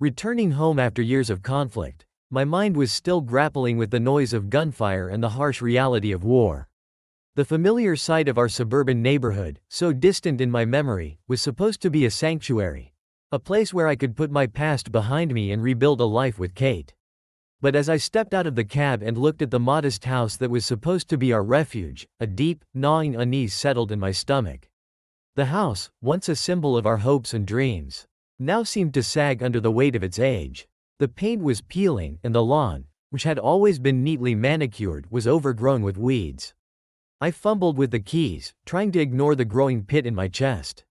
Returning home after years of conflict, my mind was still grappling with the noise of gunfire and the harsh reality of war. The familiar sight of our suburban neighborhood, so distant in my memory, was supposed to be a sanctuary. A place where I could put my past behind me and rebuild a life with Kate. But as I stepped out of the cab and looked at the modest house that was supposed to be our refuge, a deep, gnawing unease settled in my stomach. The house, once a symbol of our hopes and dreams, now seemed to sag under the weight of its age. The paint was peeling, and the lawn, which had always been neatly manicured, was overgrown with weeds. I fumbled with the keys, trying to ignore the growing pit in my chest.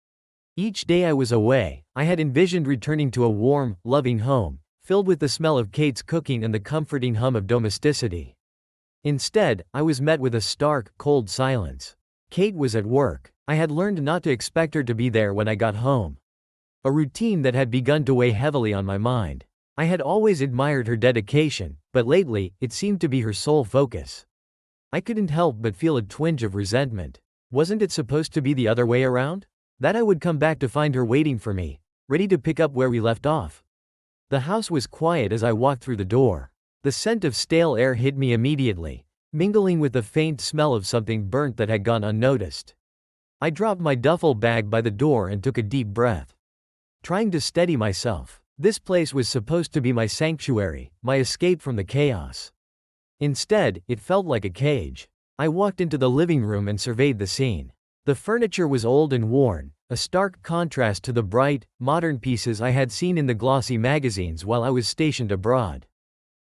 Each day I was away, I had envisioned returning to a warm, loving home, filled with the smell of Kate's cooking and the comforting hum of domesticity. Instead, I was met with a stark, cold silence. Kate was at work. I had learned not to expect her to be there when I got home. A routine that had begun to weigh heavily on my mind. I had always admired her dedication, but lately, it seemed to be her sole focus. I couldn't help but feel a twinge of resentment. Wasn't it supposed to be the other way around? That I would come back to find her waiting for me, ready to pick up where we left off. The house was quiet as I walked through the door. The scent of stale air hit me immediately, mingling with the faint smell of something burnt that had gone unnoticed. I dropped my duffel bag by the door and took a deep breath. Trying to steady myself. This place was supposed to be my sanctuary, my escape from the chaos. Instead, it felt like a cage. I walked into the living room and surveyed the scene. The furniture was old and worn, a stark contrast to the bright, modern pieces I had seen in the glossy magazines while I was stationed abroad.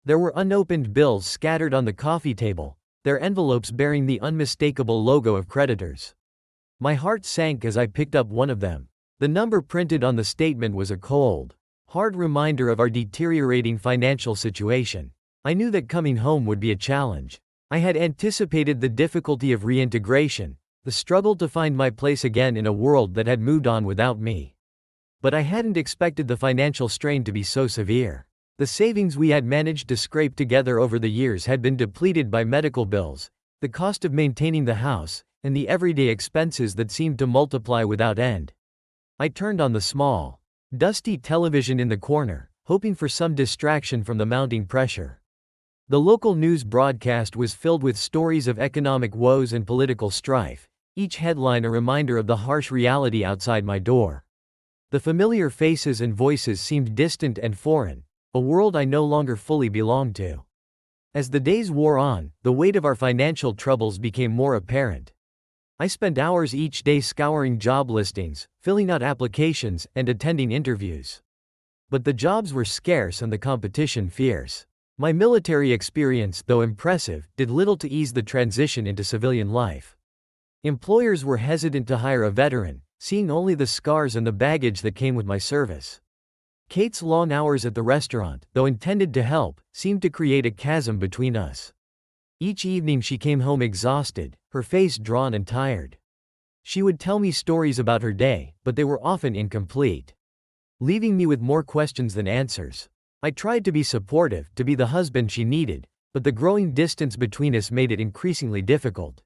There were unopened bills scattered on the coffee table, their envelopes bearing the unmistakable logo of creditors. My heart sank as I picked up one of them. The number printed on the statement was a cold, hard reminder of our deteriorating financial situation. I knew that coming home would be a challenge. I had anticipated the difficulty of reintegration, the struggle to find my place again in a world that had moved on without me. But I hadn't expected the financial strain to be so severe. The savings we had managed to scrape together over the years had been depleted by medical bills, the cost of maintaining the house, and the everyday expenses that seemed to multiply without end. I turned on the small, dusty television in the corner, hoping for some distraction from the mounting pressure. The local news broadcast was filled with stories of economic woes and political strife, each headline a reminder of the harsh reality outside my door. The familiar faces and voices seemed distant and foreign, a world I no longer fully belonged to. As the days wore on, the weight of our financial troubles became more apparent. I spent hours each day scouring job listings, filling out applications, and attending interviews. But the jobs were scarce and the competition fierce. My military experience, though impressive, did little to ease the transition into civilian life. Employers were hesitant to hire a veteran, seeing only the scars and the baggage that came with my service. Kate's long hours at the restaurant, though intended to help, seemed to create a chasm between us. Each evening she came home exhausted, her face drawn and tired. She would tell me stories about her day, but they were often incomplete, leaving me with more questions than answers. I tried to be supportive, to be the husband she needed, but the growing distance between us made it increasingly difficult.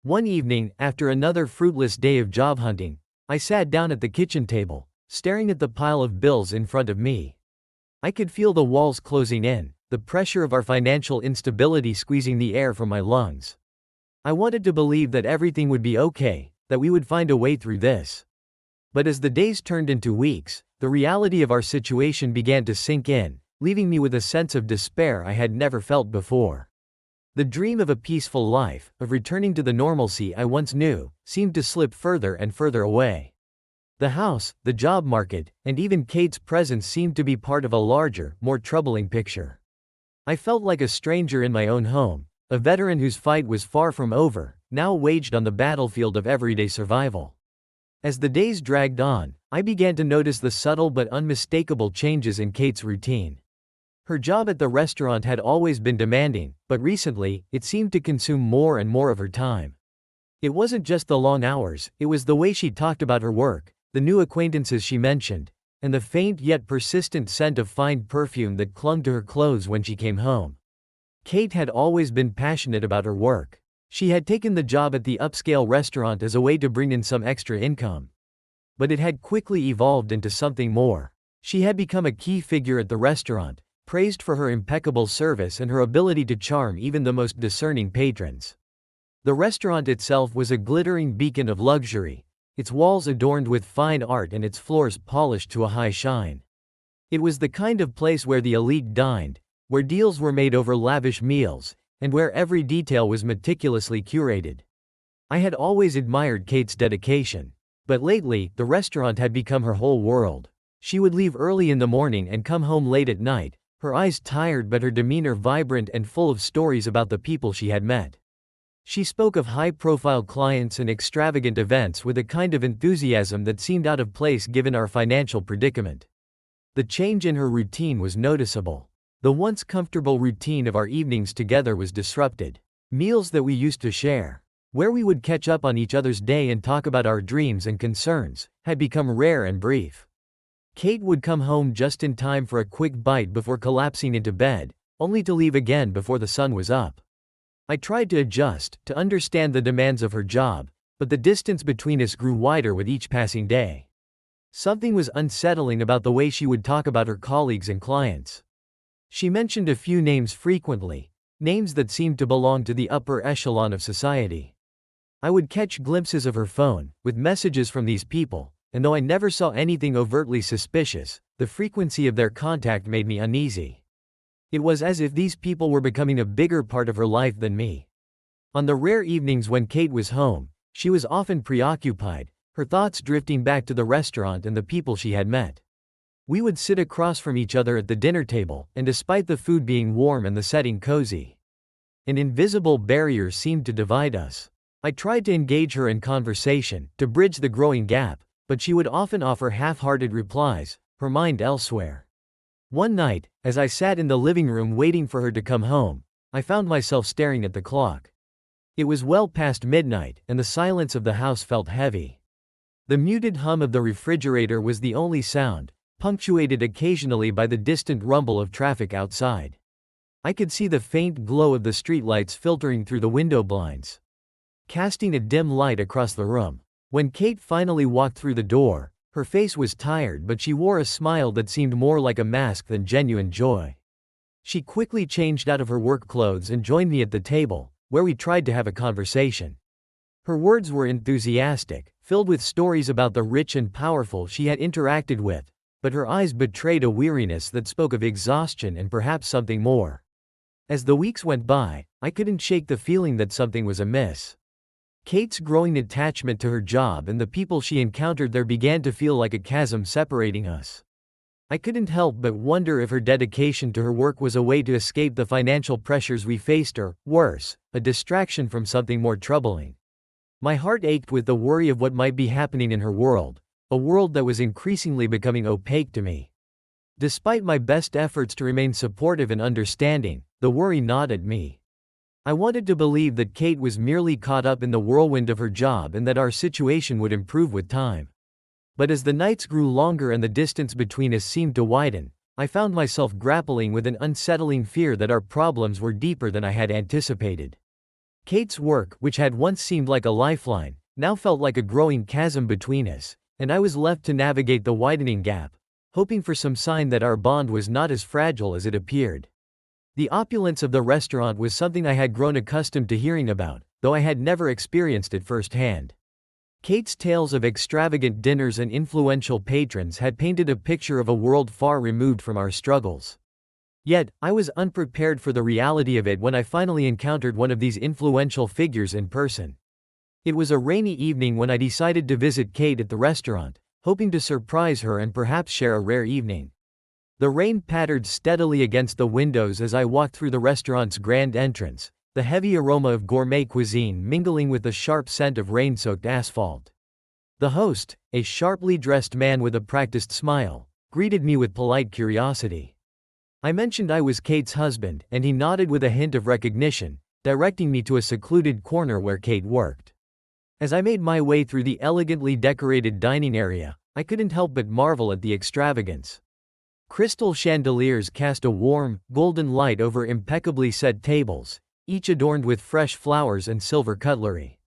One evening, after another fruitless day of job hunting, I sat down at the kitchen table, staring at the pile of bills in front of me. I could feel the walls closing in, the pressure of our financial instability squeezing the air from my lungs. I wanted to believe that everything would be okay, that we would find a way through this. But as the days turned into weeks, the reality of our situation began to sink in, leaving me with a sense of despair I had never felt before. The dream of a peaceful life, of returning to the normalcy I once knew, seemed to slip further and further away. The house, the job market, and even Kate's presence seemed to be part of a larger, more troubling picture. I felt like a stranger in my own home, a veteran whose fight was far from over, now waged on the battlefield of everyday survival. As the days dragged on, I began to notice the subtle but unmistakable changes in Kate's routine. Her job at the restaurant had always been demanding, but recently, it seemed to consume more and more of her time. It wasn't just the long hours, it was the way she talked about her work, the new acquaintances she mentioned, and the faint yet persistent scent of fine perfume that clung to her clothes when she came home. Kate had always been passionate about her work. She had taken the job at the upscale restaurant as a way to bring in some extra income. But it had quickly evolved into something more. She had become a key figure at the restaurant, praised for her impeccable service and her ability to charm even the most discerning patrons. The restaurant itself was a glittering beacon of luxury, its walls adorned with fine art and its floors polished to a high shine. It was the kind of place where the elite dined, where deals were made over lavish meals, and where every detail was meticulously curated. I had always admired Kate's dedication. But lately, the restaurant had become her whole world. She would leave early in the morning and come home late at night, her eyes tired but her demeanor vibrant and full of stories about the people she had met. She spoke of high-profile clients and extravagant events with a kind of enthusiasm that seemed out of place given our financial predicament. The change in her routine was noticeable. The once comfortable routine of our evenings together was disrupted. Meals that we used to share, where we would catch up on each other's day and talk about our dreams and concerns, had become rare and brief. Kate would come home just in time for a quick bite before collapsing into bed, only to leave again before the sun was up. I tried to adjust, to understand the demands of her job, but the distance between us grew wider with each passing day. Something was unsettling about the way she would talk about her colleagues and clients. She mentioned a few names frequently, names that seemed to belong to the upper echelon of society. I would catch glimpses of her phone, with messages from these people, and though I never saw anything overtly suspicious, the frequency of their contact made me uneasy. It was as if these people were becoming a bigger part of her life than me. On the rare evenings when Kate was home, she was often preoccupied, her thoughts drifting back to the restaurant and the people she had met. We would sit across from each other at the dinner table, and despite the food being warm and the setting cozy, an invisible barrier seemed to divide us. I tried to engage her in conversation, to bridge the growing gap, but she would often offer half-hearted replies, her mind elsewhere. One night, as I sat in the living room waiting for her to come home, I found myself staring at the clock. It was well past midnight, and the silence of the house felt heavy. The muted hum of the refrigerator was the only sound, punctuated occasionally by the distant rumble of traffic outside. I could see the faint glow of the streetlights filtering through the window blinds, casting a dim light across the room. When Kate finally walked through the door, her face was tired but she wore a smile that seemed more like a mask than genuine joy. She quickly changed out of her work clothes and joined me at the table, where we tried to have a conversation. Her words were enthusiastic, filled with stories about the rich and powerful she had interacted with, but her eyes betrayed a weariness that spoke of exhaustion and perhaps something more. As the weeks went by, I couldn't shake the feeling that something was amiss. Kate's growing attachment to her job and the people she encountered there began to feel like a chasm separating us. I couldn't help but wonder if her dedication to her work was a way to escape the financial pressures we faced or, worse, a distraction from something more troubling. My heart ached with the worry of what might be happening in her world, a world that was increasingly becoming opaque to me. Despite my best efforts to remain supportive and understanding, the worry gnawed at me. I wanted to believe that Kate was merely caught up in the whirlwind of her job and that our situation would improve with time. But as the nights grew longer and the distance between us seemed to widen, I found myself grappling with an unsettling fear that our problems were deeper than I had anticipated. Kate's work, which had once seemed like a lifeline, now felt like a growing chasm between us, and I was left to navigate the widening gap, hoping for some sign that our bond was not as fragile as it appeared. The opulence of the restaurant was something I had grown accustomed to hearing about, though I had never experienced it firsthand. Kate's tales of extravagant dinners and influential patrons had painted a picture of a world far removed from our struggles. Yet, I was unprepared for the reality of it when I finally encountered one of these influential figures in person. It was a rainy evening when I decided to visit Kate at the restaurant, hoping to surprise her and perhaps share a rare evening. The rain pattered steadily against the windows as I walked through the restaurant's grand entrance, the heavy aroma of gourmet cuisine mingling with the sharp scent of rain-soaked asphalt. The host, a sharply dressed man with a practiced smile, greeted me with polite curiosity. I mentioned I was Kate's husband, and he nodded with a hint of recognition, directing me to a secluded corner where Kate worked. As I made my way through the elegantly decorated dining area, I couldn't help but marvel at the extravagance. Crystal chandeliers cast a warm, golden light over impeccably set tables, each adorned with fresh flowers and silver cutlery.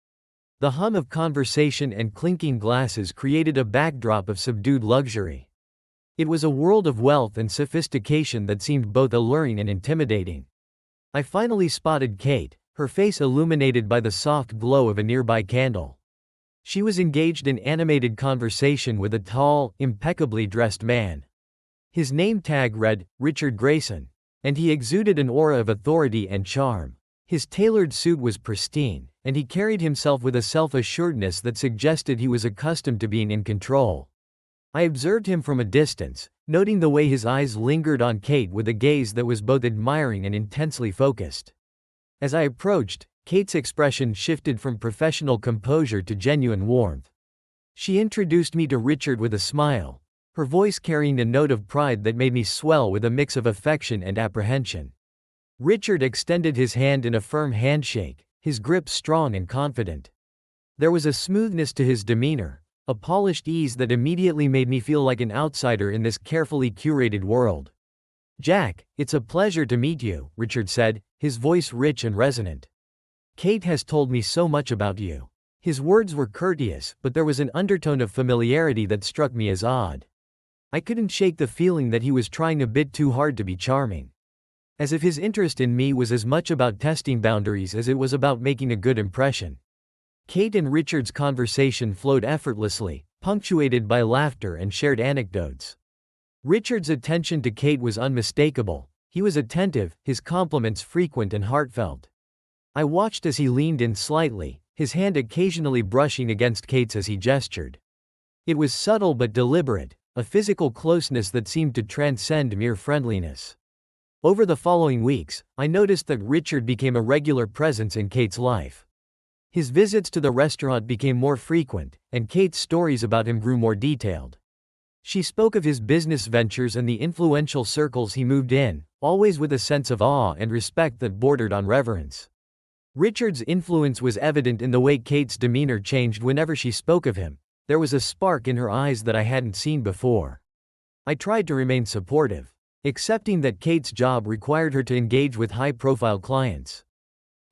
The hum of conversation and clinking glasses created a backdrop of subdued luxury. It was a world of wealth and sophistication that seemed both alluring and intimidating. I finally spotted Kate, her face illuminated by the soft glow of a nearby candle. She was engaged in animated conversation with a tall, impeccably dressed man. His name tag read, Richard Grayson, and he exuded an aura of authority and charm. His tailored suit was pristine, and he carried himself with a self-assuredness that suggested he was accustomed to being in control. I observed him from a distance, noting the way his eyes lingered on Kate with a gaze that was both admiring and intensely focused. As I approached, Kate's expression shifted from professional composure to genuine warmth. She introduced me to Richard with a smile, her voice carrying a note of pride that made me swell with a mix of affection and apprehension. Richard extended his hand in a firm handshake, his grip strong and confident. There was a smoothness to his demeanor, a polished ease that immediately made me feel like an outsider in this carefully curated world. "Jack, it's a pleasure to meet you," Richard said, his voice rich and resonant. "Kate has told me so much about you." His words were courteous, but there was an undertone of familiarity that struck me as odd. I couldn't shake the feeling that he was trying a bit too hard to be charming. As if his interest in me was as much about testing boundaries as it was about making a good impression. Kate and Richard's conversation flowed effortlessly, punctuated by laughter and shared anecdotes. Richard's attention to Kate was unmistakable. He was attentive, his compliments frequent and heartfelt. I watched as he leaned in slightly, his hand occasionally brushing against Kate's as he gestured. It was subtle but deliberate, a physical closeness that seemed to transcend mere friendliness. Over the following weeks, I noticed that Richard became a regular presence in Kate's life. His visits to the restaurant became more frequent, and Kate's stories about him grew more detailed. She spoke of his business ventures and the influential circles he moved in, always with a sense of awe and respect that bordered on reverence. Richard's influence was evident in the way Kate's demeanor changed whenever she spoke of him. There was a spark in her eyes that I hadn't seen before. I tried to remain supportive, accepting that Kate's job required her to engage with high-profile clients.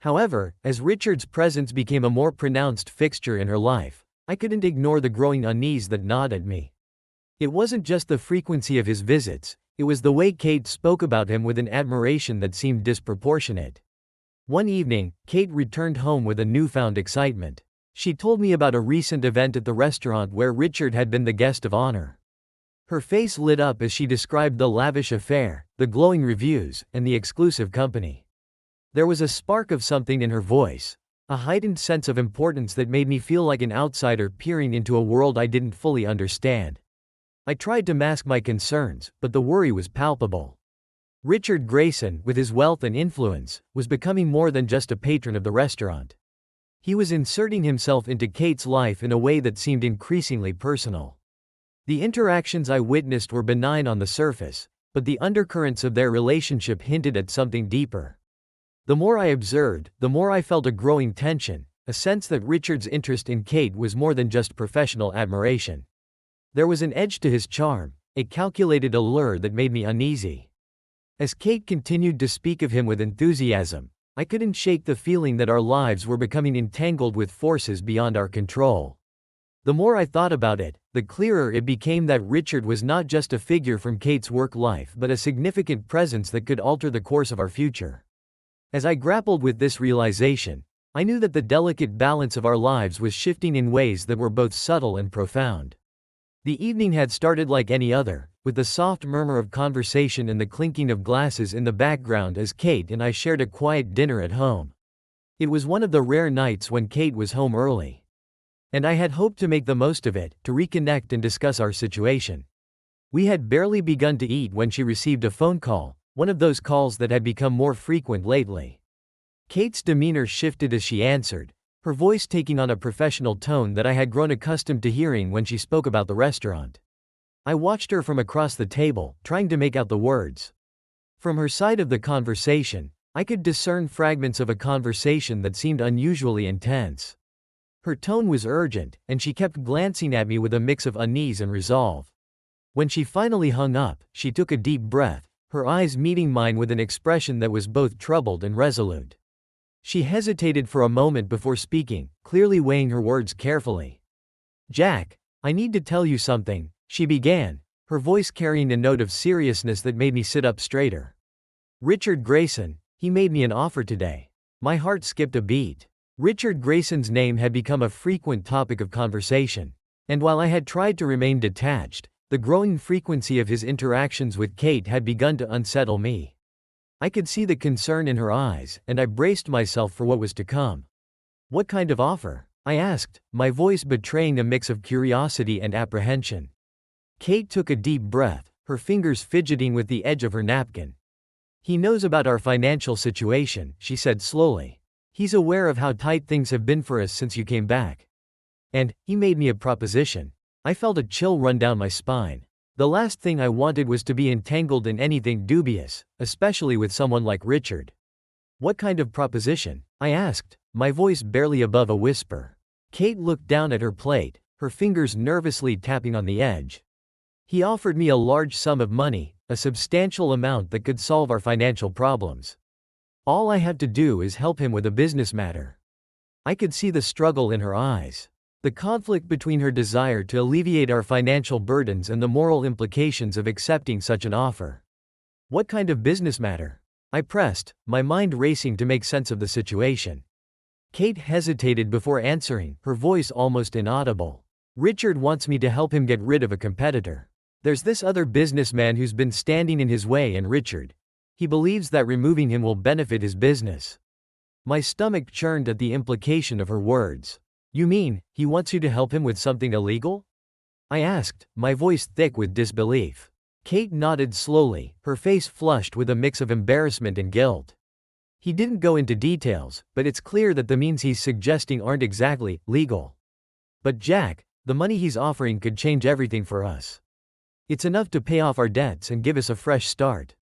However, as Richard's presence became a more pronounced fixture in her life, I couldn't ignore the growing unease that gnawed at me. It wasn't just the frequency of his visits, it was the way Kate spoke about him with an admiration that seemed disproportionate. One evening, Kate returned home with a newfound excitement. She told me about a recent event at the restaurant where Richard had been the guest of honor. Her face lit up as she described the lavish affair, the glowing reviews, and the exclusive company. There was a spark of something in her voice, a heightened sense of importance that made me feel like an outsider peering into a world I didn't fully understand. I tried to mask my concerns, but the worry was palpable. Richard Grayson, with his wealth and influence, was becoming more than just a patron of the restaurant. He was inserting himself into Kate's life in a way that seemed increasingly personal. The interactions I witnessed were benign on the surface, but the undercurrents of their relationship hinted at something deeper. The more I observed, the more I felt a growing tension, a sense that Richard's interest in Kate was more than just professional admiration. There was an edge to his charm, a calculated allure that made me uneasy. As Kate continued to speak of him with enthusiasm, I couldn't shake the feeling that our lives were becoming entangled with forces beyond our control. The more I thought about it, the clearer it became that Richard was not just a figure from Kate's work life but a significant presence that could alter the course of our future. As I grappled with this realization, I knew that the delicate balance of our lives was shifting in ways that were both subtle and profound. The evening had started like any other, with the soft murmur of conversation and the clinking of glasses in the background as Kate and I shared a quiet dinner at home. It was one of the rare nights when Kate was home early. And I had hoped to make the most of it, to reconnect and discuss our situation. We had barely begun to eat when she received a phone call, one of those calls that had become more frequent lately. Kate's demeanor shifted as she answered, her voice taking on a professional tone that I had grown accustomed to hearing when she spoke about the restaurant. I watched her from across the table, trying to make out the words. From her side of the conversation, I could discern fragments of a conversation that seemed unusually intense. Her tone was urgent, and she kept glancing at me with a mix of unease and resolve. When she finally hung up, she took a deep breath, her eyes meeting mine with an expression that was both troubled and resolute. She hesitated for a moment before speaking, clearly weighing her words carefully. "Jack, I need to tell you something," she began, her voice carrying a note of seriousness that made me sit up straighter. Richard Grayson, he made me an offer today. My heart skipped a beat. Richard Grayson's name had become a frequent topic of conversation. And while I had tried to remain detached, the growing frequency of his interactions with Kate had begun to unsettle me. I could see the concern in her eyes, and I braced myself for what was to come. "What kind of offer?" I asked, my voice betraying a mix of curiosity and apprehension. Kate took a deep breath, her fingers fidgeting with the edge of her napkin. "He knows about our financial situation," she said slowly. "He's aware of how tight things have been for us since you came back. And he made me a proposition." I felt a chill run down my spine. The last thing I wanted was to be entangled in anything dubious, especially with someone like Richard. "What kind of proposition?" I asked, my voice barely above a whisper. Kate looked down at her plate, her fingers nervously tapping on the edge. "He offered me a large sum of money, a substantial amount that could solve our financial problems. All I have to do is help him with a business matter." I could see the struggle in her eyes. The conflict between her desire to alleviate our financial burdens and the moral implications of accepting such an offer. "What kind of business matter?" I pressed, my mind racing to make sense of the situation. Kate hesitated before answering, her voice almost inaudible. "Richard wants me to help him get rid of a competitor. There's this other businessman who's been standing in his way, and he believes that removing him will benefit his business." My stomach churned at the implication of her words. "You mean, he wants you to help him with something illegal?" I asked, my voice thick with disbelief. Kate nodded slowly, her face flushed with a mix of embarrassment and guilt. "He didn't go into details, but it's clear that the means he's suggesting aren't exactly legal. But Jack, the money he's offering could change everything for us. It's enough to pay off our debts and give us a fresh start."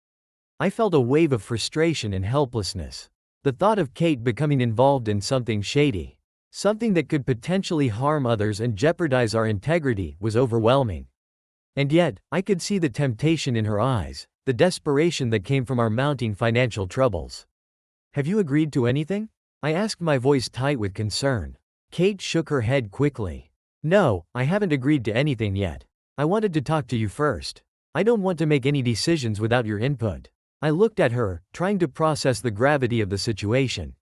I felt a wave of frustration and helplessness. The thought of Kate becoming involved in something shady, something that could potentially harm others and jeopardize our integrity, was overwhelming. And yet, I could see the temptation in her eyes, the desperation that came from our mounting financial troubles. "Have you agreed to anything?" I asked, my voice tight with concern. Kate shook her head quickly. "No, I haven't agreed to anything yet. I wanted to talk to you first. I don't want to make any decisions without your input." I looked at her, trying to process the gravity of the situation.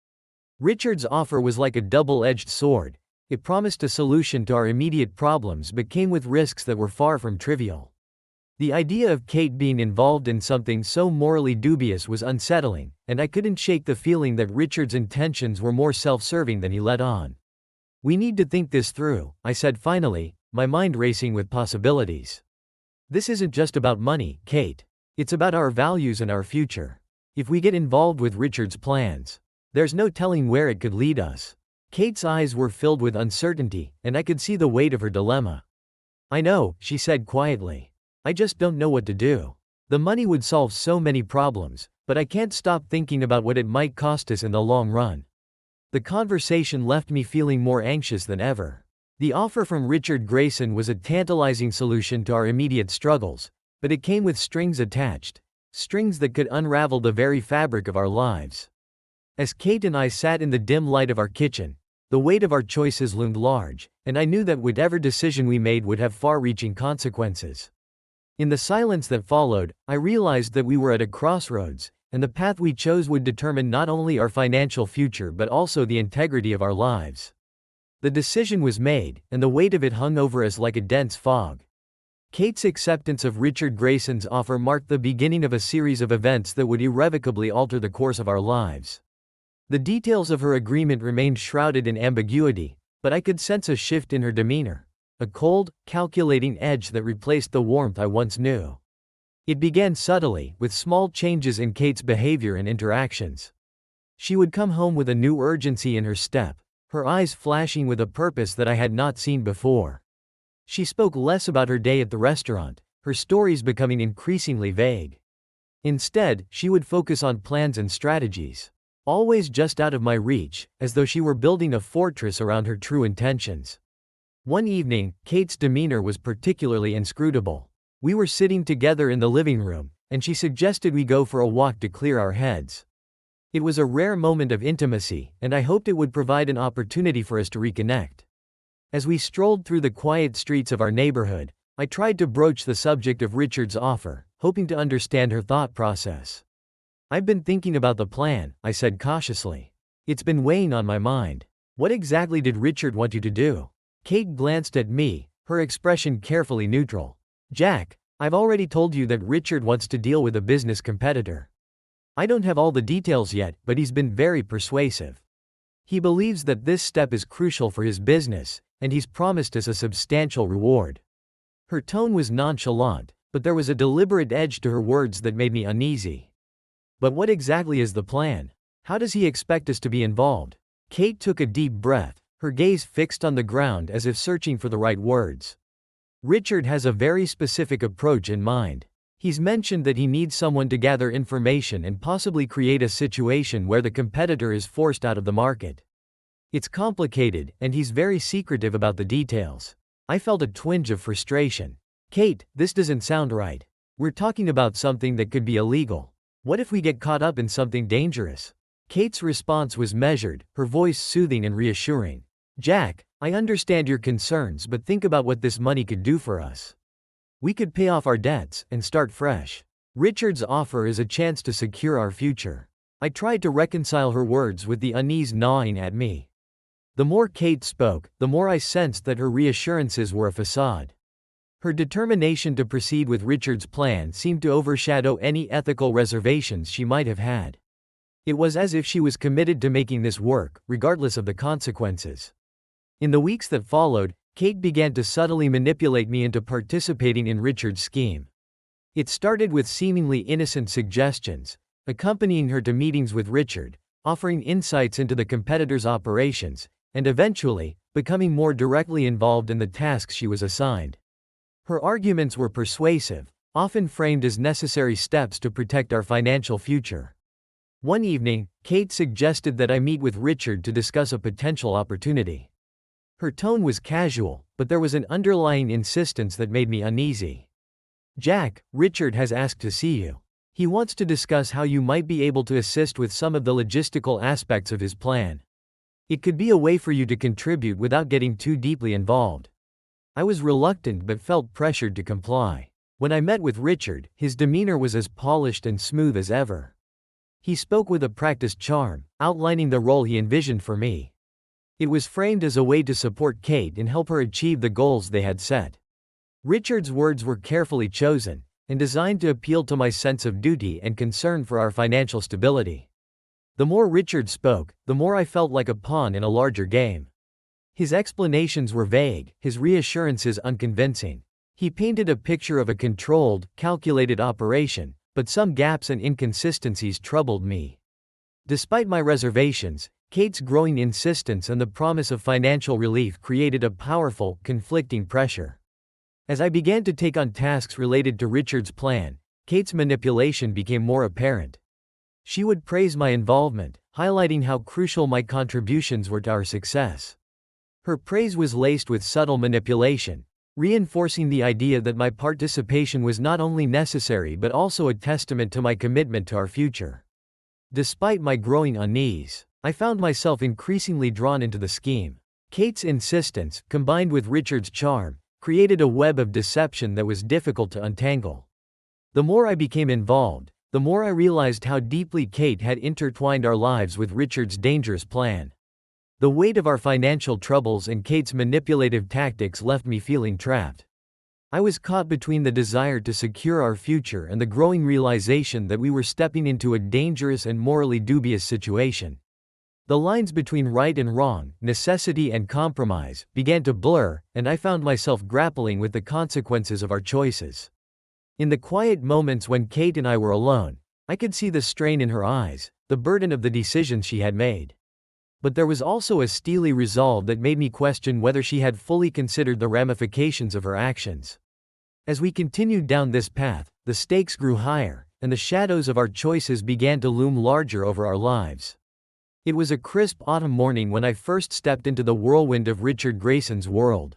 Richard's offer was like a double-edged sword. It promised a solution to our immediate problems but came with risks that were far from trivial. The idea of Kate being involved in something so morally dubious was unsettling, and I couldn't shake the feeling that Richard's intentions were more self-serving than he let on. "We need to think this through," I said finally, my mind racing with possibilities. "This isn't just about money, Kate. It's about our values and our future. If we get involved with Richard's plans, there's no telling where it could lead us." Kate's eyes were filled with uncertainty, and I could see the weight of her dilemma. "I know," she said quietly. "I just don't know what to do. The money would solve so many problems, but I can't stop thinking about what it might cost us in the long run." The conversation left me feeling more anxious than ever. The offer from Richard Grayson was a tantalizing solution to our immediate struggles, but it came with strings attached, strings that could unravel the very fabric of our lives. As Kate and I sat in the dim light of our kitchen, the weight of our choices loomed large, and I knew that whatever decision we made would have far-reaching consequences. In the silence that followed, I realized that we were at a crossroads, and the path we chose would determine not only our financial future but also the integrity of our lives. The decision was made, and the weight of it hung over us like a dense fog. Kate's acceptance of Richard Grayson's offer marked the beginning of a series of events that would irrevocably alter the course of our lives. The details of her agreement remained shrouded in ambiguity, but I could sense a shift in her demeanor, a cold, calculating edge that replaced the warmth I once knew. It began subtly, with small changes in Kate's behavior and interactions. She would come home with a new urgency in her step, her eyes flashing with a purpose that I had not seen before. She spoke less about her day at the restaurant, her stories becoming increasingly vague. Instead, she would focus on plans and strategies, always just out of my reach, as though she were building a fortress around her true intentions. One evening, Kate's demeanor was particularly inscrutable. We were sitting together in the living room, and she suggested we go for a walk to clear our heads. It was a rare moment of intimacy, and I hoped it would provide an opportunity for us to reconnect. As we strolled through the quiet streets of our neighborhood, I tried to broach the subject of Richard's offer, hoping to understand her thought process. "I've been thinking about the plan," I said cautiously. "It's been weighing on my mind. What exactly did Richard want you to do?" Kate glanced at me, her expression carefully neutral. "Jack, I've already told you that Richard wants to deal with a business competitor. I don't have all the details yet, but he's been very persuasive. He believes that this step is crucial for his business, and he's promised us a substantial reward." Her tone was nonchalant, but there was a deliberate edge to her words that made me uneasy. "But what exactly is the plan? How does he expect us to be involved?" Kate took a deep breath, her gaze fixed on the ground as if searching for the right words. "Richard has a very specific approach in mind. He's mentioned that he needs someone to gather information and possibly create a situation where the competitor is forced out of the market. It's complicated, and he's very secretive about the details." I felt a twinge of frustration. "Kate, this doesn't sound right. We're talking about something that could be illegal. What if we get caught up in something dangerous?" Kate's response was measured, her voice soothing and reassuring. "Jack, I understand your concerns, but think about what this money could do for us. We could pay off our debts and start fresh. Richard's offer is a chance to secure our future." I tried to reconcile her words with the unease gnawing at me. The more Kate spoke, the more I sensed that her reassurances were a facade. Her determination to proceed with Richard's plan seemed to overshadow any ethical reservations she might have had. It was as if she was committed to making this work, regardless of the consequences. In the weeks that followed, Kate began to subtly manipulate me into participating in Richard's scheme. It started with seemingly innocent suggestions, accompanying her to meetings with Richard, offering insights into the competitor's operations, and eventually, becoming more directly involved in the tasks she was assigned. Her arguments were persuasive, often framed as necessary steps to protect our financial future. One evening, Kate suggested that I meet with Richard to discuss a potential opportunity. Her tone was casual, but there was an underlying insistence that made me uneasy. "Jack, Richard has asked to see you. He wants to discuss how you might be able to assist with some of the logistical aspects of his plan. It could be a way for you to contribute without getting too deeply involved." I was reluctant but felt pressured to comply. When I met with Richard, his demeanor was as polished and smooth as ever. He spoke with a practiced charm, outlining the role he envisioned for me. It was framed as a way to support Kate and help her achieve the goals they had set. Richard's words were carefully chosen, and designed to appeal to my sense of duty and concern for our financial stability. The more Richard spoke, the more I felt like a pawn in a larger game. His explanations were vague, his reassurances unconvincing. He painted a picture of a controlled, calculated operation, but some gaps and inconsistencies troubled me. Despite my reservations, Kate's growing insistence and the promise of financial relief created a powerful, conflicting pressure. As I began to take on tasks related to Richard's plan, Kate's manipulation became more apparent. She would praise my involvement, highlighting how crucial my contributions were to our success. Her praise was laced with subtle manipulation, reinforcing the idea that my participation was not only necessary but also a testament to my commitment to our future. Despite my growing unease, I found myself increasingly drawn into the scheme. Kate's insistence, combined with Richard's charm, created a web of deception that was difficult to untangle. The more I became involved, the more I realized how deeply Kate had intertwined our lives with Richard's dangerous plan. The weight of our financial troubles and Kate's manipulative tactics left me feeling trapped. I was caught between the desire to secure our future and the growing realization that we were stepping into a dangerous and morally dubious situation. The lines between right and wrong, necessity and compromise, began to blur, and I found myself grappling with the consequences of our choices. In the quiet moments when Kate and I were alone, I could see the strain in her eyes, the burden of the decisions she had made. But there was also a steely resolve that made me question whether she had fully considered the ramifications of her actions. As we continued down this path, the stakes grew higher, and the shadows of our choices began to loom larger over our lives. It was a crisp autumn morning when I first stepped into the whirlwind of Richard Grayson's world.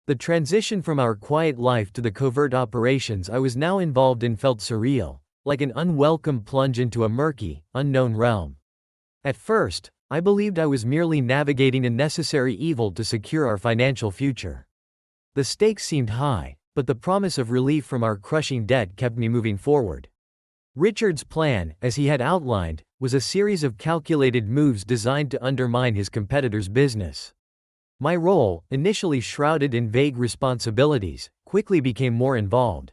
The transition from our quiet life to the covert operations I was now involved in felt surreal, like an unwelcome plunge into a murky, unknown realm. At first, I believed I was merely navigating a necessary evil to secure our financial future. The stakes seemed high, but the promise of relief from our crushing debt kept me moving forward. Richard's plan, as he had outlined, was a series of calculated moves designed to undermine his competitor's business. My role, initially shrouded in vague responsibilities, quickly became more involved.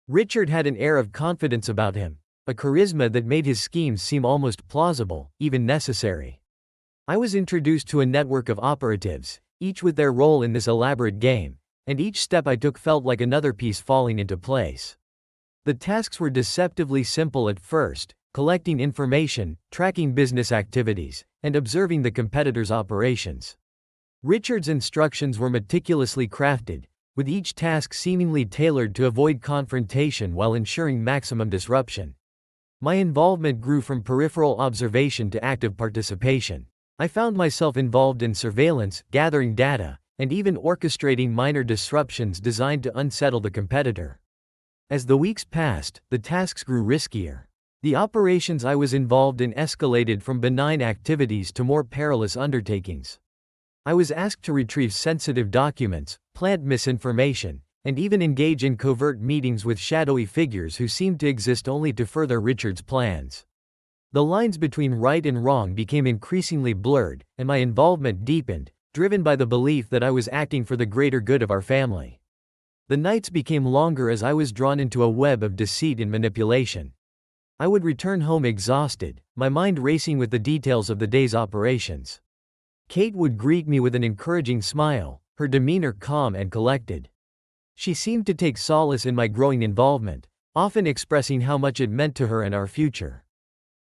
Richard had an air of confidence about him, a charisma that made his schemes seem almost plausible, even necessary. I was introduced to a network of operatives, each with their role in this elaborate game, and each step I took felt like another piece falling into place. The tasks were deceptively simple at first: collecting information, tracking business activities, and observing the competitor's operations. Richard's instructions were meticulously crafted, with each task seemingly tailored to avoid confrontation while ensuring maximum disruption. My involvement grew from peripheral observation to active participation. I found myself involved in surveillance, gathering data, and even orchestrating minor disruptions designed to unsettle the competitor. As the weeks passed, the tasks grew riskier. The operations I was involved in escalated from benign activities to more perilous undertakings. I was asked to retrieve sensitive documents, plant misinformation, and even engage in covert meetings with shadowy figures who seemed to exist only to further Richard's plans. The lines between right and wrong became increasingly blurred, and my involvement deepened, driven by the belief that I was acting for the greater good of our family. The nights became longer as I was drawn into a web of deceit and manipulation. I would return home exhausted, my mind racing with the details of the day's operations. Kate would greet me with an encouraging smile, her demeanor calm and collected. She seemed to take solace in my growing involvement, often expressing how much it meant to her and our future.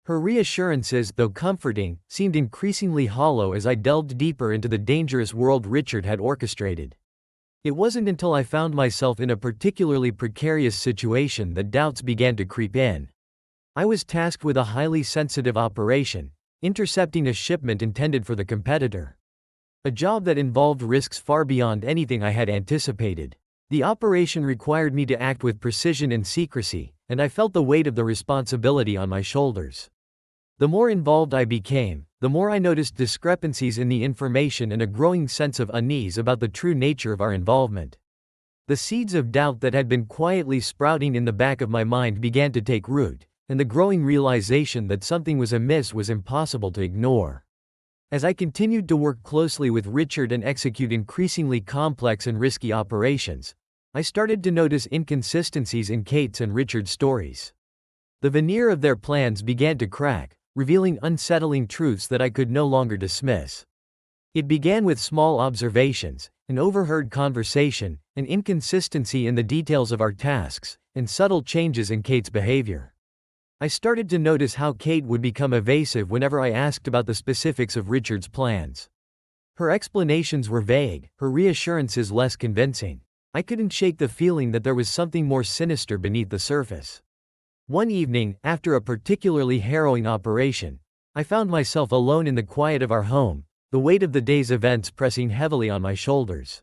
Her reassurances, though comforting, seemed increasingly hollow as I delved deeper into the dangerous world Richard had orchestrated. It wasn't until I found myself in a particularly precarious situation that doubts began to creep in. I was tasked with a highly sensitive operation, intercepting a shipment intended for the competitor. A job that involved risks far beyond anything I had anticipated. The operation required me to act with precision and secrecy, and I felt the weight of the responsibility on my shoulders. The more involved I became, the more I noticed discrepancies in the information and a growing sense of unease about the true nature of our involvement. The seeds of doubt that had been quietly sprouting in the back of my mind began to take root, and the growing realization that something was amiss was impossible to ignore. As I continued to work closely with Richard and execute increasingly complex and risky operations, I started to notice inconsistencies in Kate's and Richard's stories. The veneer of their plans began to crack, revealing unsettling truths that I could no longer dismiss. It began with small observations, an overheard conversation, an inconsistency in the details of our tasks, and subtle changes in Kate's behavior. I started to notice how Kate would become evasive whenever I asked about the specifics of Richard's plans. Her explanations were vague, her reassurances less convincing. I couldn't shake the feeling that there was something more sinister beneath the surface. One evening, after a particularly harrowing operation, I found myself alone in the quiet of our home, the weight of the day's events pressing heavily on my shoulders.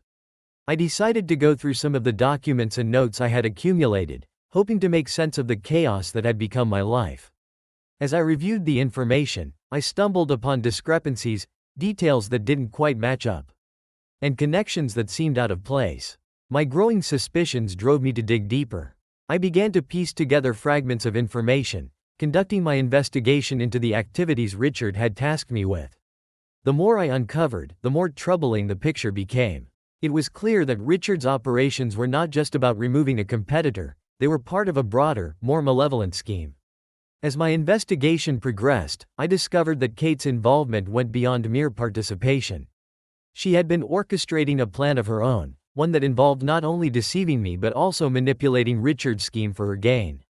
I decided to go through some of the documents and notes I had accumulated, hoping to make sense of the chaos that had become my life. As I reviewed the information, I stumbled upon discrepancies, details that didn't quite match up, and connections that seemed out of place. My growing suspicions drove me to dig deeper. I began to piece together fragments of information, conducting my investigation into the activities Richard had tasked me with. The more I uncovered, the more troubling the picture became. It was clear that Richard's operations were not just about removing a competitor, they were part of a broader, more malevolent scheme. As my investigation progressed, I discovered that Kate's involvement went beyond mere participation. She had been orchestrating a plan of her own, one that involved not only deceiving me but also manipulating Richard's scheme for her gain.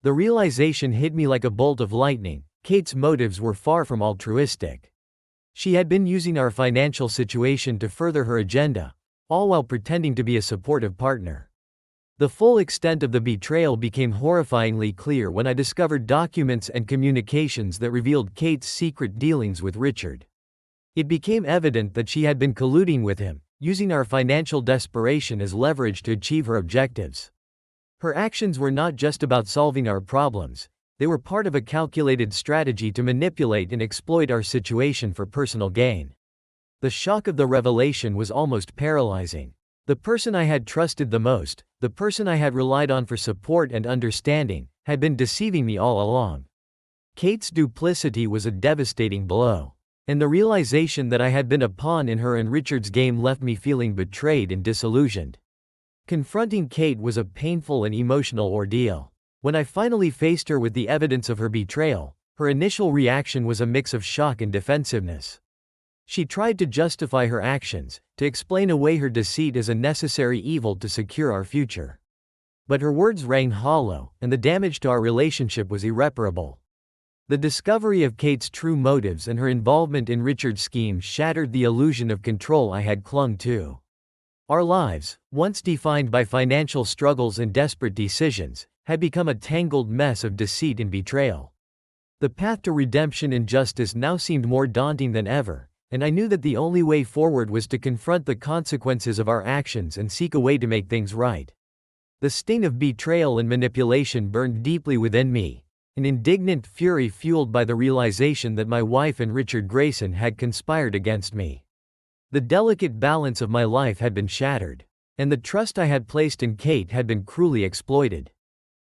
The realization hit me like a bolt of lightning: Kate's motives were far from altruistic. She had been using our financial situation to further her agenda, all while pretending to be a supportive partner. The full extent of the betrayal became horrifyingly clear when I discovered documents and communications that revealed Kate's secret dealings with Richard. It became evident that she had been colluding with him, using our financial desperation as leverage to achieve her objectives. Her actions were not just about solving our problems, they were part of a calculated strategy to manipulate and exploit our situation for personal gain. The shock of the revelation was almost paralyzing. The person I had trusted the most, the person I had relied on for support and understanding, had been deceiving me all along. Kate's duplicity was a devastating blow. And the realization that I had been a pawn in her and Richard's game left me feeling betrayed and disillusioned. Confronting Kate was a painful and emotional ordeal. When I finally faced her with the evidence of her betrayal, her initial reaction was a mix of shock and defensiveness. She tried to justify her actions, to explain away her deceit as a necessary evil to secure our future. But her words rang hollow, and the damage to our relationship was irreparable. The discovery of Kate's true motives and her involvement in Richard's scheme shattered the illusion of control I had clung to. Our lives, once defined by financial struggles and desperate decisions, had become a tangled mess of deceit and betrayal. The path to redemption and justice now seemed more daunting than ever, and I knew that the only way forward was to confront the consequences of our actions and seek a way to make things right. The sting of betrayal and manipulation burned deeply within me, an indignant fury fueled by the realization that my wife and Richard Grayson had conspired against me. The delicate balance of my life had been shattered, and the trust I had placed in Kate had been cruelly exploited.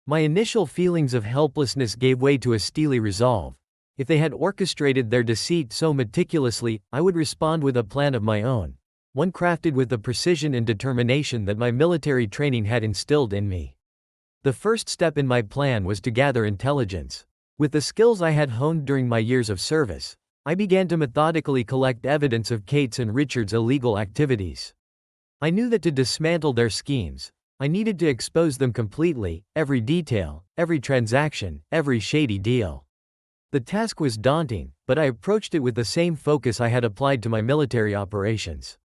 My initial feelings of helplessness gave way to a steely resolve. If they had orchestrated their deceit so meticulously, I would respond with a plan of my own, one crafted with the precision and determination that my military training had instilled in me. The first step in my plan was to gather intelligence. With the skills I had honed during my years of service, I began to methodically collect evidence of Kate's and Richard's illegal activities. I knew that to dismantle their schemes, I needed to expose them completely, every detail, every transaction, every shady deal. The task was daunting, but I approached it with the same focus I had applied to my military operations.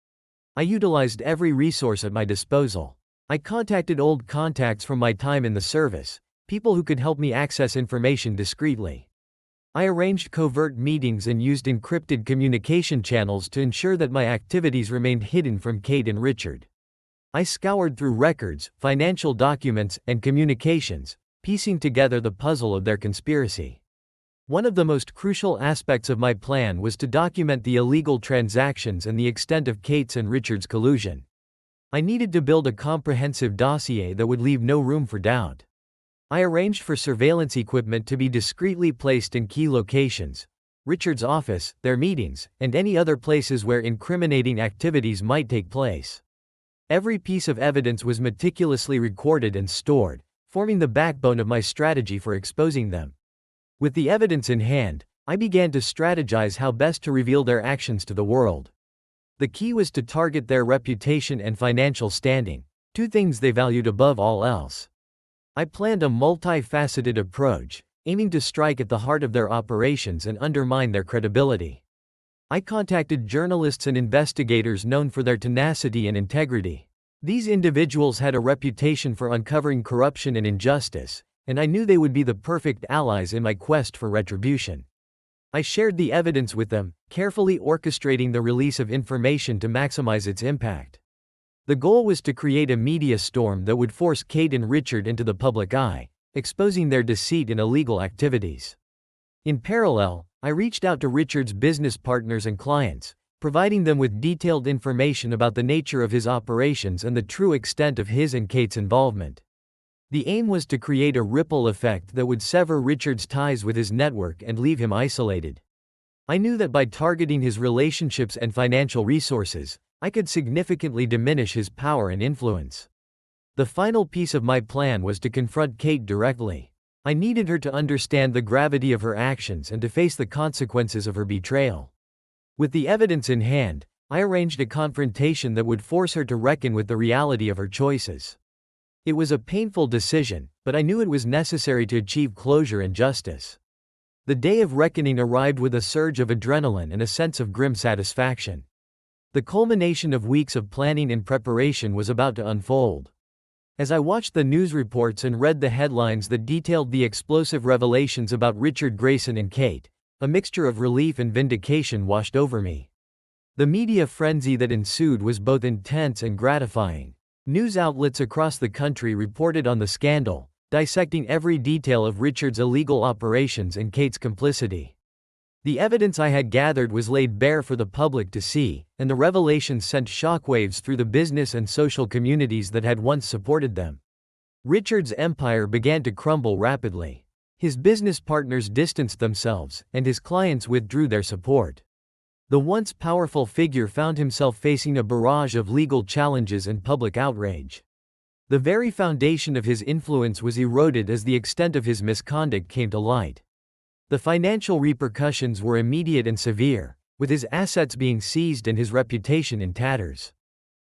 I utilized every resource at my disposal. I contacted old contacts from my time in the service, people who could help me access information discreetly. I arranged covert meetings and used encrypted communication channels to ensure that my activities remained hidden from Kate and Richard. I scoured through records, financial documents, and communications, piecing together the puzzle of their conspiracy. One of the most crucial aspects of my plan was to document the illegal transactions and the extent of Kate's and Richard's collusion. I needed to build a comprehensive dossier that would leave no room for doubt. I arranged for surveillance equipment to be discreetly placed in key locations, Richard's office, their meetings, and any other places where incriminating activities might take place. Every piece of evidence was meticulously recorded and stored, forming the backbone of my strategy for exposing them. With the evidence in hand, I began to strategize how best to reveal their actions to the world. The key was to target their reputation and financial standing, two things they valued above all else. I planned a multifaceted approach, aiming to strike at the heart of their operations and undermine their credibility. I contacted journalists and investigators known for their tenacity and integrity. These individuals had a reputation for uncovering corruption and injustice, and I knew they would be the perfect allies in my quest for retribution. I shared the evidence with them, carefully orchestrating the release of information to maximize its impact. The goal was to create a media storm that would force Kate and Richard into the public eye, exposing their deceit and illegal activities. In parallel, I reached out to Richard's business partners and clients, providing them with detailed information about the nature of his operations and the true extent of his and Kate's involvement. The aim was to create a ripple effect that would sever Richard's ties with his network and leave him isolated. I knew that by targeting his relationships and financial resources, I could significantly diminish his power and influence. The final piece of my plan was to confront Kate directly. I needed her to understand the gravity of her actions and to face the consequences of her betrayal. With the evidence in hand, I arranged a confrontation that would force her to reckon with the reality of her choices. It was a painful decision, but I knew it was necessary to achieve closure and justice. The day of reckoning arrived with a surge of adrenaline and a sense of grim satisfaction. The culmination of weeks of planning and preparation was about to unfold. As I watched the news reports and read the headlines that detailed the explosive revelations about Richard Grayson and Kate, a mixture of relief and vindication washed over me. The media frenzy that ensued was both intense and gratifying. News outlets across the country reported on the scandal, dissecting every detail of Richard's illegal operations and Kate's complicity. The evidence I had gathered was laid bare for the public to see, and the revelations sent shockwaves through the business and social communities that had once supported them. Richard's empire began to crumble rapidly. His business partners distanced themselves, and his clients withdrew their support. The once powerful figure found himself facing a barrage of legal challenges and public outrage. The very foundation of his influence was eroded as the extent of his misconduct came to light. The financial repercussions were immediate and severe, with his assets being seized and his reputation in tatters.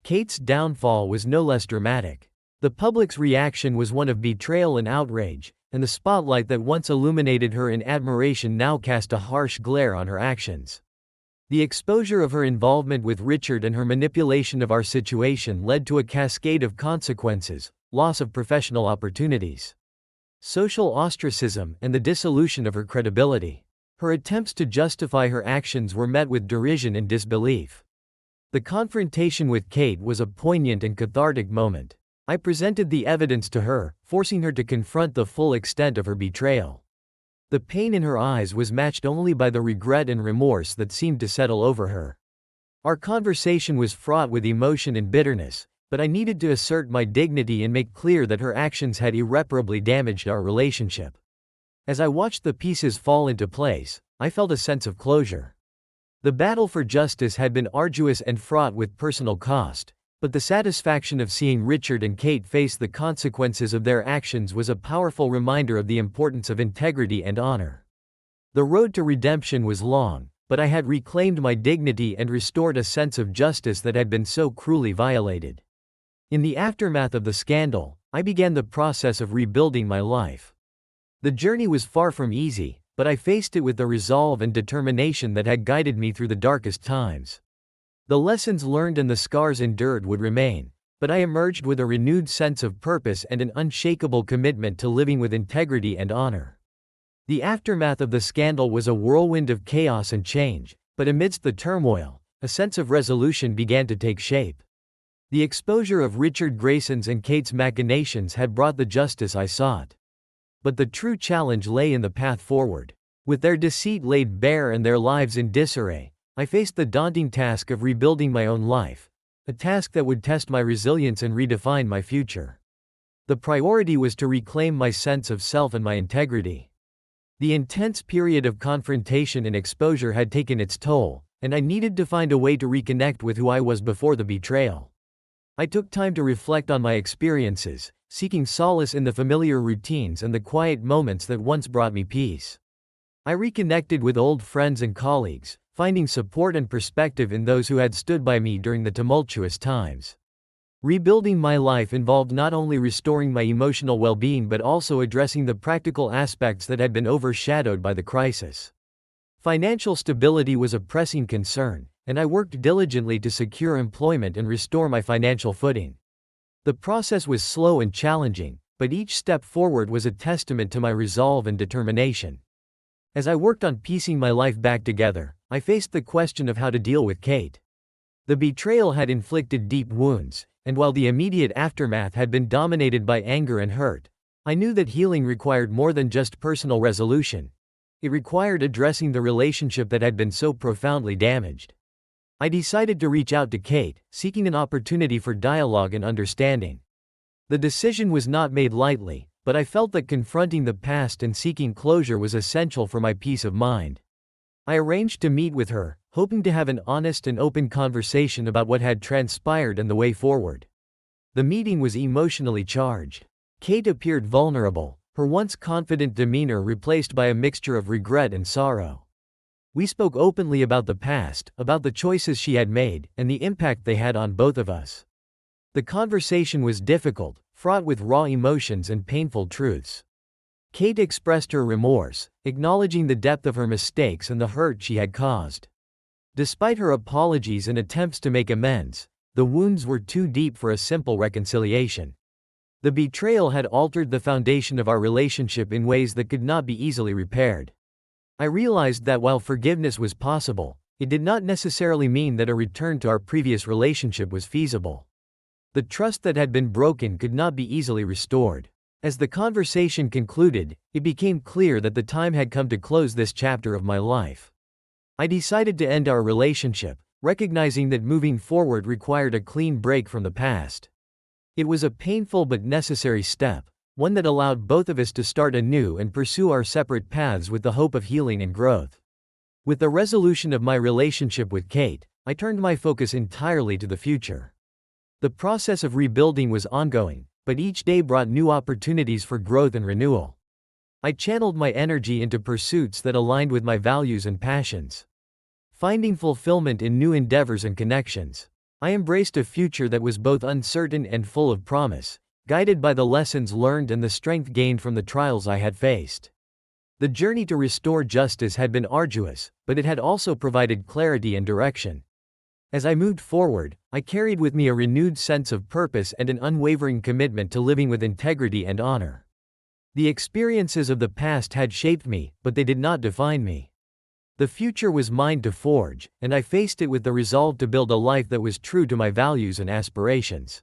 Kate's downfall was no less dramatic. The public's reaction was one of betrayal and outrage, and the spotlight that once illuminated her in admiration now cast a harsh glare on her actions. The exposure of her involvement with Richard and her manipulation of our situation led to a cascade of consequences: loss of professional opportunities, social ostracism, and the dissolution of her credibility. Her attempts to justify her actions were met with derision and disbelief. The confrontation with Kate was a poignant and cathartic moment. I presented the evidence to her, forcing her to confront the full extent of her betrayal. The pain in her eyes was matched only by the regret and remorse that seemed to settle over her. Our conversation was fraught with emotion and bitterness, but I needed to assert my dignity and make clear that her actions had irreparably damaged our relationship. As I watched the pieces fall into place, I felt a sense of closure. The battle for justice had been arduous and fraught with personal cost, but the satisfaction of seeing Richard and Kate face the consequences of their actions was a powerful reminder of the importance of integrity and honor. The road to redemption was long, but I had reclaimed my dignity and restored a sense of justice that had been so cruelly violated. In the aftermath of the scandal, I began the process of rebuilding my life. The journey was far from easy, but I faced it with the resolve and determination that had guided me through the darkest times. The lessons learned and the scars endured would remain, but I emerged with a renewed sense of purpose and an unshakable commitment to living with integrity and honor. The aftermath of the scandal was a whirlwind of chaos and change, but amidst the turmoil, a sense of resolution began to take shape. The exposure of Richard Grayson's and Kate's machinations had brought the justice I sought. But the true challenge lay in the path forward. With their deceit laid bare and their lives in disarray, I faced the daunting task of rebuilding my own life, a task that would test my resilience and redefine my future. The priority was to reclaim my sense of self and my integrity. The intense period of confrontation and exposure had taken its toll, and I needed to find a way to reconnect with who I was before the betrayal. I took time to reflect on my experiences, seeking solace in the familiar routines and the quiet moments that once brought me peace. I reconnected with old friends and colleagues, finding support and perspective in those who had stood by me during the tumultuous times. Rebuilding my life involved not only restoring my emotional well-being but also addressing the practical aspects that had been overshadowed by the crisis. Financial stability was a pressing concern, and I worked diligently to secure employment and restore my financial footing. The process was slow and challenging, but each step forward was a testament to my resolve and determination. As I worked on piecing my life back together, I faced the question of how to deal with Kate. The betrayal had inflicted deep wounds, and while the immediate aftermath had been dominated by anger and hurt, I knew that healing required more than just personal resolution. It required addressing the relationship that had been so profoundly damaged. I decided to reach out to Kate, seeking an opportunity for dialogue and understanding. The decision was not made lightly, but I felt that confronting the past and seeking closure was essential for my peace of mind. I arranged to meet with her, hoping to have an honest and open conversation about what had transpired and the way forward. The meeting was emotionally charged. Kate appeared vulnerable, her once confident demeanor replaced by a mixture of regret and sorrow. We spoke openly about the past, about the choices she had made, and the impact they had on both of us. The conversation was difficult, fraught with raw emotions and painful truths. Kate expressed her remorse, acknowledging the depth of her mistakes and the hurt she had caused. Despite her apologies and attempts to make amends, the wounds were too deep for a simple reconciliation. The betrayal had altered the foundation of our relationship in ways that could not be easily repaired. I realized that while forgiveness was possible, it did not necessarily mean that a return to our previous relationship was feasible. The trust that had been broken could not be easily restored. As the conversation concluded, it became clear that the time had come to close this chapter of my life. I decided to end our relationship, recognizing that moving forward required a clean break from the past. It was a painful but necessary step, one that allowed both of us to start anew and pursue our separate paths with the hope of healing and growth. With the resolution of my relationship with Kate, I turned my focus entirely to the future. The process of rebuilding was ongoing, but each day brought new opportunities for growth and renewal. I channeled my energy into pursuits that aligned with my values and passions, finding fulfillment in new endeavors and connections. I embraced a future that was both uncertain and full of promise, guided by the lessons learned and the strength gained from the trials I had faced. The journey to restore justice had been arduous, but it had also provided clarity and direction. As I moved forward, I carried with me a renewed sense of purpose and an unwavering commitment to living with integrity and honor. The experiences of the past had shaped me, but they did not define me. The future was mine to forge, and I faced it with the resolve to build a life that was true to my values and aspirations.